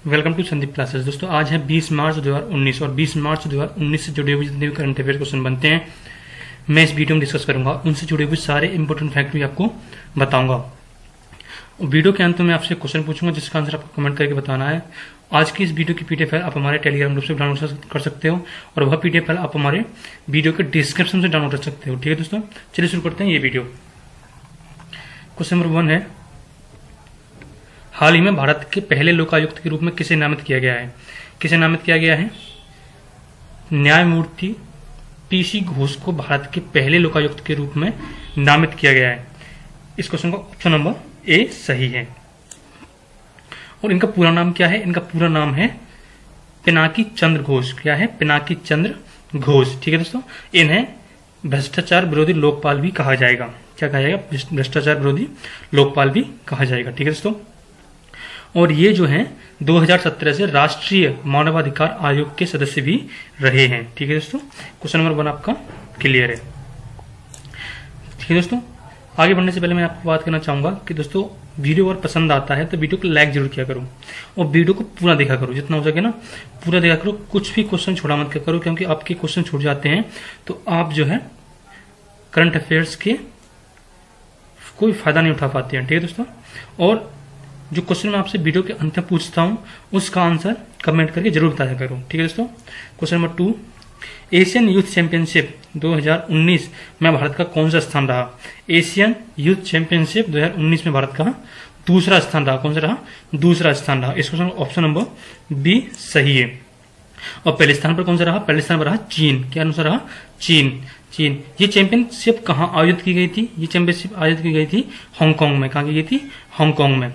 Welcome to Sandeep classes. दोस्तों आज है 20 मार्च 2019 और 20 मार्च 2019 से जुड़े हुए जितने भी करंट अफेयर क्वेश्चन बनते हैं मैं इस वीडियो में डिस्कस करूंगा। उनसे जुड़े हुए सारे इंपॉर्टेंट फैक्ट भी आपको बताऊंगा। वीडियो के अंत में आपसे क्वेश्चन पूछूंगा जिसका आंसर आपको कमेंट करके बताना है। आज की इस वीडियो की पीडीएफ फाइल आप हमारे टेलीग्राम ग्रुप से डाउनलोड कर सकते हो और वह पीडीएफ फाइल आप हमारे वीडियो के डिस्क्रिप्शन से डाउनलोड कर सकते हो। ठीक है दोस्तों, चलिए शुरू करते हैं ये वीडियो। क्वेश्चन नंबर 1 है, हाल ही में भारत के पहले लोकायुक्त के रूप में किसे नामित किया गया है? किसे नामित किया गया है? न्यायमूर्ति पीसी घोष को भारत के पहले लोकायुक्त के रूप में नामित किया गया है। इस क्वेश्चन का ऑप्शन नंबर ए सही है। और इनका पूरा नाम क्या है? इनका पूरा नाम है पिनाकी चंद्र घोष। क्या है? पिनाकी चंद्र घोष। ठीक है दोस्तों, इन्हें भ्रष्टाचार विरोधी लोकपाल भी कहा जाएगा। क्या कहा जाएगा? भ्रष्टाचार विरोधी लोकपाल भी कहा जाएगा। ठीक है दोस्तों, और ये जो हैं 2017 से राष्ट्रीय मानवाधिकार आयोग के सदस्य भी रहे हैं। ठीक है दोस्तों, क्वेश्चन नंबर 1 आपका क्लियर है। ठीक है दोस्तों, आगे बढ़ने से पहले मैं आपको बात करना चाहूंगा कि दोस्तों वीडियो अगर पसंद आता है तो वीडियो को लाइक जरूर किया करो और वीडियो को पूरा देखा करो, जितना हो सके ना पूरा देखा करो। कुछ भी क्वेश्चन छोड़ा मत किया करो, क्योंकि आपके क्वेश्चन छूट जाते हैं तो आप जो है करंट अफेयर्स के कोई फायदा नहीं उठा पाते हैं। ठीक है दोस्तों, और जो क्वेश्चन मैं आपसे वीडियो के अंत में पूछता हूं उसका आंसर कमेंट करके जरूर बताया करो। ठीक है दोस्तों, question number 2, Asian youth championship 2019 में भारत का कौन सा स्थान रहा? एशियन यूथ चैंपियनशिप 2019 में भारत का दूसरा स्थान रहा। कौन सा रहा? दूसरा स्थान रहा। इस क्वेश्चन ऑप्शन नंबर बी सही है। और पहले स्थान पर कौन सा रहा? पहले स्थान पर रहा चीन। क्या अनुसार रहा? चीन। ये चैंपियनशिप कहाँ आयोजित की गई थी? ये चैंपियनशिप आयोजित की गई थी हांगकांग में। कहाँ की गई थी? हांगकांग में।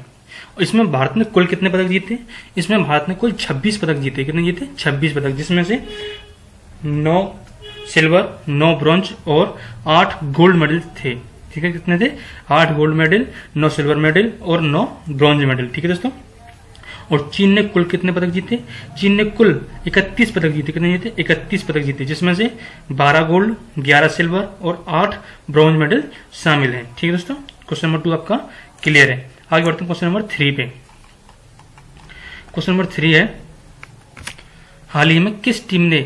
इसमें भारत ने कुल कितने पदक जीते? इसमें भारत ने कुल 26 पदक जीते। कितने जीते? 26 पदक, जिसमें से 9 सिल्वर, 9 ब्रॉन्ज और 8 गोल्ड मेडल थे। ठीक है, कितने थे? 8 गोल्ड मेडल, 9 सिल्वर मेडल और 9 ब्रॉन्ज मेडल। ठीक है दोस्तों, और चीन ने कुल कितने पदक जीते? चीन ने कुल 31 पदक जीते। कितने जीते? 31 पदक जीते, जिसमें से 12 गोल्ड, 11 सिल्वर और 8 ब्रॉन्ज मेडल शामिल हैं। ठीक है दोस्तों, क्वेश्चन नंबर 2 आपका क्लियर है। आगे बढ़ते हैं क्वेश्चन नंबर 3 पे। क्वेश्चन नंबर 3 है, हाल ही में किस टीम ने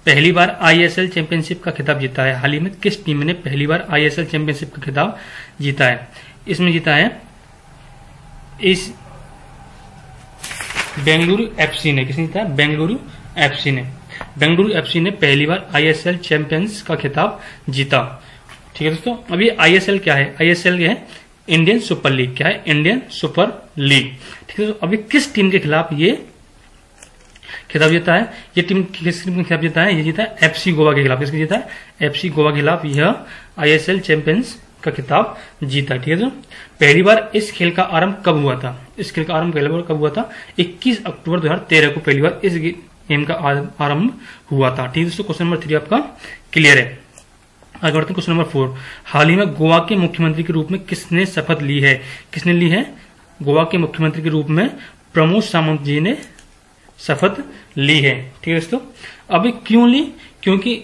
पहली बार आईएसएल चैंपियनशिप का खिताब जीता है? हाल ही में किस टीम ने पहली बार आईएसएल चैंपियनशिप का खिताब जीता है? इसमें जीता है इस बेंगलुरु एफसी ने। किसने जीता है? बेंगलुरु एफसी ने। बेंगलुरु एफसी ने पहली बार आईएसएल चैंपियंस का खिताब जीता। ठीक है दोस्तों, अभी आईएसएल क्या है? आईएसएल क्या है? Indian super league. क्या है? Indian super league. ठीक है, तो अभी किस टीम के खिलाफ ये खिताब जीता है? ये टीम किस टीम के खिलाफ जीता है? ये जीता है एफसी गोवा के खिलाफ। किसके जीता है? एफसी गोवा के खिलाफ यह आईएसएल चैंपियंस का खिताब जीता। ठीक है, तो पहली बार इस खेल का आरंभ कब हुआ था? इस खेल का आरंभ पहली बार कब हुआ था? 21 अक्टूबर 2013 को पहली बार इस गेम का आरंभ हुआ था। ठीक है दोस्तों, क्वेश्चन नंबर 3 आपका क्लियर है। आगे बढ़ते हैं क्वेश्चन नंबर 4, हाल ही में गोवा के मुख्यमंत्री के रूप में किसने शपथ ली है? किसने ली है? गोवा के मुख्यमंत्री के रूप में प्रमोद सावंत जी ने शपथ ली है। ठीक है दोस्तों, अभी क्यों ली? क्योंकि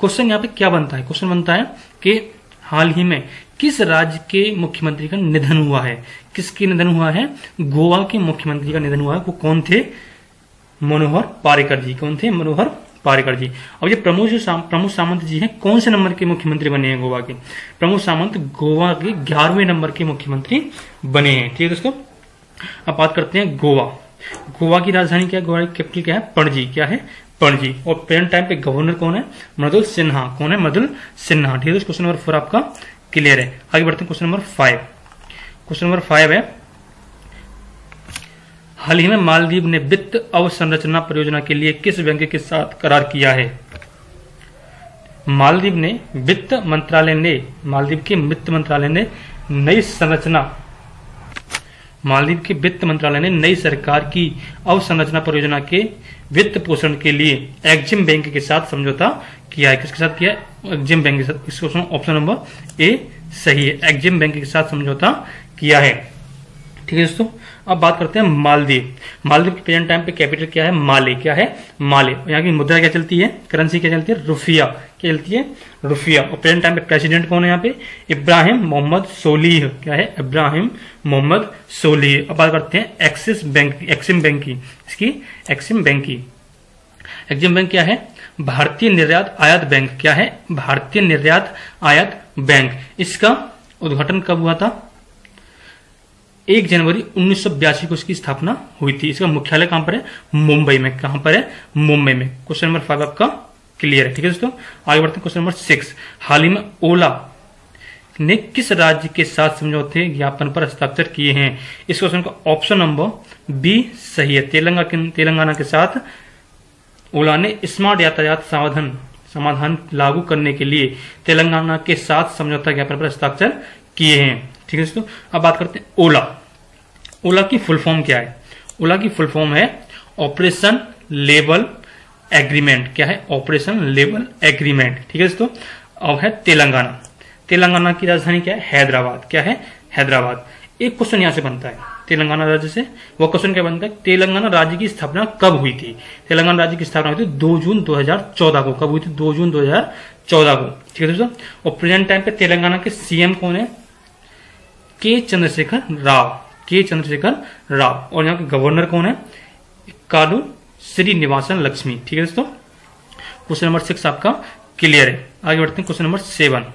क्वेश्चन यहाँ पे क्या बनता है? क्वेश्चन बनता है कि हाल ही में किस राज्य के मुख्यमंत्री का निधन हुआ है? किसके निधन हुआ है? गोवा के मुख्यमंत्री का निधन हुआ है। वो कौन थे? मनोहर पार्रिकर जी। कौन थे? मनोहर पार्रिकर जी। अब ये प्रमोद सावंत जी हैं, कौन से नंबर के मुख्यमंत्री बने हैं गोवा के? प्रमोद सावंत गोवा के 11वें नंबर के मुख्यमंत्री बने हैं। ठीक है दोस्तों, अब बात करते हैं गोवा। गोवा की राजधानी क्या है? गोवा की कैपिटल क्या है? पणजी। क्या है? पणजी। और प्रेजेंट टाइम पे गवर्नर कौन है? मृदुल सिन्हा। कौन है? मृदुल सिन्हा। ठीक है, क्वेश्चन नंबर 4 आपका क्लियर है। आगे बढ़ते हैं क्वेश्चन नंबर 5। क्वेश्चन नंबर 5 है, हाल ही में मालदीव ने वित्त अवसंरचना परियोजना के लिए किस बैंक के साथ करार किया है? मालदीव के वित्त मंत्रालय ने नई सरकार की अवसंरचना परियोजना के वित्त पोषण के लिए एक्जिम बैंक के साथ समझौता किया है। किसके साथ किया है? एक्जिम बैंक के साथ। इस क्वेश्चन ऑप्शन नंबर ए सही है। एक्जिम बैंक के साथ समझौता किया है। ठीक है दोस्तों, अब बात करते हैं मालदीव। मालदीव के प्रेजेंट टाइम पे कैपिटल क्या है? माले। क्या है? माले। यहाँ की मुद्रा क्या चलती है? करेंसी क्या चलती है? रुपया। क्या चलती है? रुपया। और प्रेजेंट टाइम पे प्रेसिडेंट कौन है यहाँ पे? इब्राहिम मोहम्मद सोलीह। क्या है? इब्राहिम मोहम्मद सोलीह। अब बात करते हैं एक्सिस बैंक, एक्सिम बैंक की। इसकी एक्सिम बैंक की। एक्सिम बैंक क्या है? भारतीय निर्यात आयात बैंक। क्या है? भारतीय निर्यात आयात बैंक। इसका उद्घाटन कब हुआ था? 1 जनवरी 1982 को इसकी स्थापना हुई थी। इसका मुख्यालय कहां पर है? मुंबई में। कहां पर है? मुंबई में। क्वेश्चन नंबर 5 आपका क्लियर है। ठीक है दोस्तों, आगे बढ़ते हैं क्वेश्चन नंबर 6। हाल ही में ओला ने किस राज्य के साथ समझौते ज्ञापन पर हस्ताक्षर किए हैं? इस क्वेश्चन का ऑप्शन नंबर बी सही है। तेलंगाना के साथ ओला ने स्मार्ट यातायात समाधान लागू करने के लिए तेलंगाना के साथ समझौता ज्ञापन पर हस्ताक्षर किए हैं। ठीक है दोस्तों, अब बात करते हैं ओला। ओला की फुल फॉर्म क्या है? ओला की फुल फॉर्म है ऑपरेशन लेवल एग्रीमेंट। क्या है? Operation level agreement. ठीक है दोस्तों, अब है तेलंगाना। तेलंगाना की राजधानी क्या है? हैदराबाद। क्या है? हैदराबाद। एक क्वेश्चन यहां से बनता है तेलंगाना राज्य से। वो क्वेश्चन क्या बनता है? तेलंगाना राज्य की स्थापना कब हुई थी? तेलंगाना राज्य की स्थापना हुई थी 2 जून 2014 को। कब हुई थी? 2 जून 2014 को। ठीक है दोस्तों, और प्रेजेंट टाइम पे तेलंगाना के सीएम कौन है? के चंद्रशेखर राव। के चंद्रशेखर राव। और यहाँ के गवर्नर कौन है? कालू श्रीनिवासन लक्ष्मी। ठीक है दोस्तों, क्वेश्चन नंबर 6 आपका क्लियर है। आगे बढ़ते हैं क्वेश्चन नंबर 7।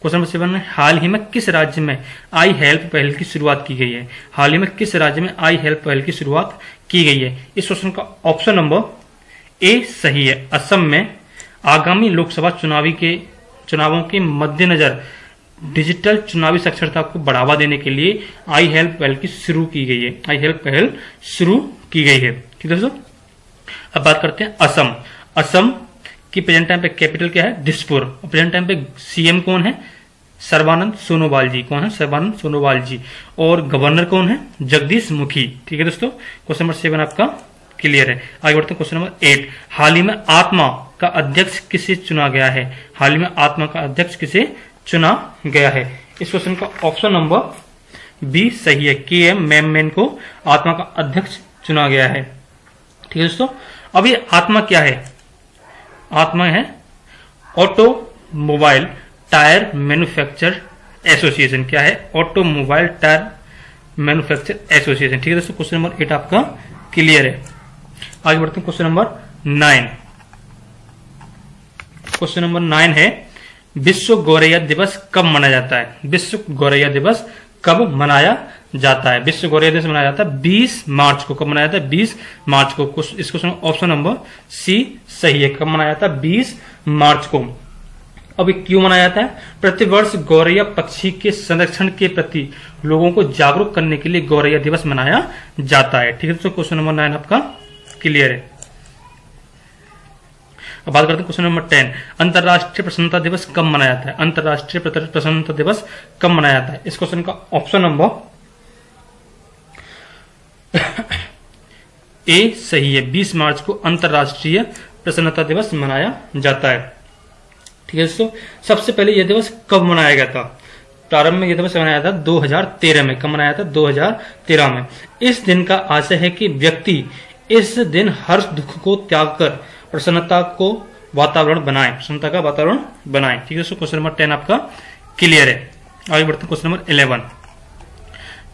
क्वेश्चन नंबर 7 में हाल ही में किस राज्य में आई हेल्प पहल की शुरुआत की गई है? हाल ही में किस राज्य में आई हेल्प पहल की शुरुआत की गई है? इस क्वेश्चन का ऑप्शन नंबर ए सही है। असम में आगामी लोकसभा चुनावों के मद्देनजर डिजिटल चुनावी साक्षरता को बढ़ावा देने के लिए आई हेल्प पहल की शुरू की गई है। आई हेल्प पहल शुरू की गई है। ठीक है दोस्तों, अब बात करते हैं असम। असम की प्रेजेंट टाइम पे कैपिटल क्या है? दिसपुर। प्रेजेंट टाइम पे सीएम कौन है? सर्बानंद सोनोवाल जी। कौन है? सर्बानंद सोनोवाल जी। और गवर्नर कौन है? जगदीश मुखी। ठीक है दोस्तों, क्वेश्चन नंबर 7 आपका क्लियर है। आगे बढ़ते हैं क्वेश्चन नंबर 8। हाल ही में आत्मा का अध्यक्ष किसे चुना गया है? हाल ही में आत्मा का अध्यक्ष किसे चुना गया है? इस क्वेश्चन का ऑप्शन नंबर बी सही है। KM मेमन को आत्मा का अध्यक्ष चुना गया है। ठीक है दोस्तों, अब ये आत्मा क्या है? आत्मा है ऑटोमोबाइल टायर मैन्युफैक्चर एसोसिएशन। क्या है? Automobile tyre manufacture association. ठीक है दोस्तों, क्वेश्चन नंबर 8 आपका क्लियर है। आगे बढ़ते हैं क्वेश्चन नंबर 9। क्वेश्चन नंबर 9 है विश्व गौरैया दिवस कब मनाया जाता है? विश्व गौरैया दिवस कब मनाया जाता है? विश्व गौरैया दिवस मनाया जाता है 20 मार्च को। कब मनाया जाता है? 20 मार्च को। इस क्वेश्चन ऑप्शन नंबर सी सही है। कब मनाया जाता है? 20 मार्च को। अब क्यों मनाया जाता है? प्रतिवर्ष गौरैया पक्षी के संरक्षण के प्रति लोगों को जागरूक करने के लिए गौरैया दिवस मनाया जाता है। ठीक है दोस्तों, क्वेश्चन नंबर 9 आपका क्लियर है। अब बात करते हैं क्वेश्चन नंबर 10। अंतर्राष्ट्रीय प्रसन्नता दिवस कब मनाया जाता है? अंतर्राष्ट्रीय प्रसन्नता दिवस कब मनाया जाता है? इस क्वेश्चन का ऑप्शन नंबर ए सही है। 20 मार्च को अंतर्राष्ट्रीय प्रसन्नता दिवस मनाया जाता है। ठीक है दोस्तों, सबसे पहले यह दिवस कब मनाया गया था? प्रारंभ में यह दिवस मनाया था 2013 में। कब मनाया था? 2013 में। इस दिन का आशय है कि व्यक्ति इस दिन हर्ष दुख को त्याग कर प्रसन्नता को वातावरण बनाए, प्रसन्नता का वातावरण बनाए। ठीक है दोस्तों, क्वेश्चन नंबर 10 आपका क्लियर है। आगे बढ़ते हैं क्वेश्चन नंबर 11।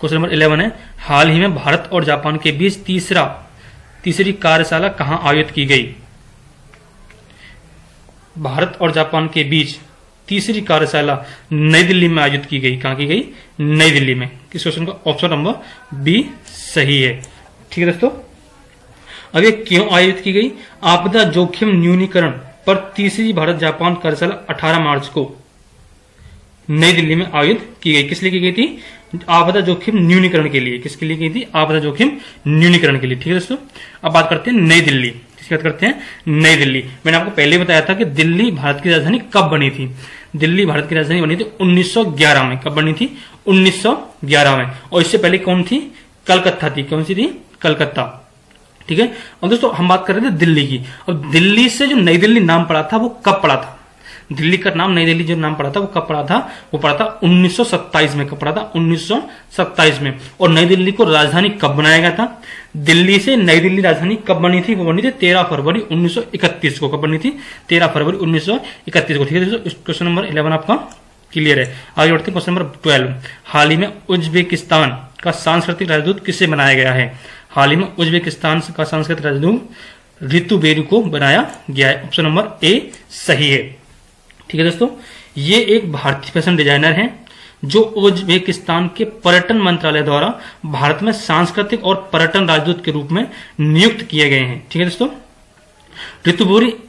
क्वेश्चन नंबर 11 है हाल ही में भारत और जापान के बीच तीसरी कार्यशाला कहां आयोजित की गई? भारत और जापान के बीच तीसरी कार्यशाला नई दिल्ली में आयोजित की गई। कहां की गई? नई दिल्ली में। इस क्वेश्चन का ऑप्शन नंबर बी सही है। ठीक है दोस्तों, अब ये क्यों आयोजित की गई? आपदा जोखिम न्यूनीकरण पर तीसरी भारत जापान कार्यशाला 18 मार्च को नई दिल्ली में आयोजित की गई। किस लिए की गई थी? आपदा जोखिम न्यूनीकरण के लिए। किसके लिए की थी? आपदा जोखिम न्यूनीकरण के लिए। ठीक है दोस्तों, अब बात करते हैं नई दिल्ली। किसकी बात करते हैं? नई दिल्ली। मैंने आपको पहले बताया था कि दिल्ली भारत की राजधानी कब बनी थी। दिल्ली भारत की राजधानी बनी थी 1911 में। कब बनी थी? 1911 में। और इससे पहले कौन थी? कलकत्ता थी। कौन सी थी? कलकत्ता। ठीक है, और दोस्तों हम बात कर रहे थे दिल्ली की। अब दिल्ली से जो नई दिल्ली नाम पड़ा था वो कब पड़ा था? दिल्ली का नाम, नई दिल्ली जो नाम पड़ा था वो कब पड़ा था, वो पड़ा था 1927 में। कब पड़ा था, 1927 में। और नई दिल्ली को राजधानी कब बनाया गया था, दिल्ली से नई दिल्ली राजधानी कब बनी थी, वो बनी थी 13 फरवरी 1931 को। कब बनी थी, 13 फरवरी 1931 को। ठीक है दोस्तों, क्वेश्चन नंबर 11 आपका क्लियर है। आगे बढ़ते हैं क्वेश्चन नंबर 12। हाल ही में उज्बेकिस्तान का सांस्कृतिक राजदूत किसे बनाया गया है, हाल ही में उज्बेकिस्तान का सांस्कृतिक राजदूत रितु बेरी को बनाया गया है। ऑप्शन नंबर ए सही है। ठीक है दोस्तों, ये एक भारतीय फैशन डिजाइनर हैं जो उज्बेकिस्तान के पर्यटन मंत्रालय द्वारा भारत में सांस्कृतिक और पर्यटन राजदूत के रूप में नियुक्त किए गए हैं। ठीक है दोस्तों,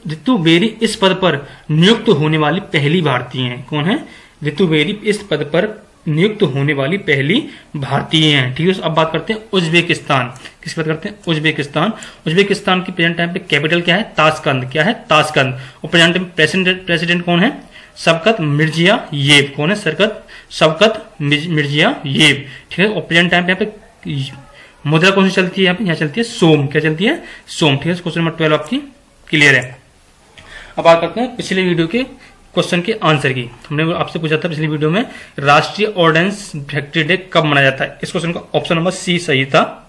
रितु बेरी इस पद पर नियुक्त होने वाली पहली भारतीय हैं। कौन है, रितु बेरी इस पद पर नियुक्त होने वाली पहली भारतीय हैं। ठीक है, अब बात करते हैं उज्बेकिस्तान। किसकी बात करते हैं, उज्बेकिस्तान। उज्बेकिस्तान की प्रेजेंट टाइम पे कैपिटल क्या है, ताशकंद। क्या है, ताशकंद। और प्रेजेंट टाइम प्रेसिडेंट कौन है, शवकत मिर्जियायेव। कौन है, शवकत मिर्जियायेव। ठीक है, और प्रेजेंट टाइम पे मुद्रा कौन सी चलती है, यहाँ पे यहाँ चलती है सोम। क्या चलती है, सोम। ठीक है, क्वेश्चन नंबर 12 आपकी क्लियर है। अब बात करते हैं पिछले वीडियो के क्वेश्चन के आंसर की। हमने आपसे पूछा था पिछली वीडियो में, राष्ट्रीय ऑर्डिनेंस फैक्ट्री डे कब मनाया जाता है। इस क्वेश्चन का ऑप्शन नंबर सी सही था।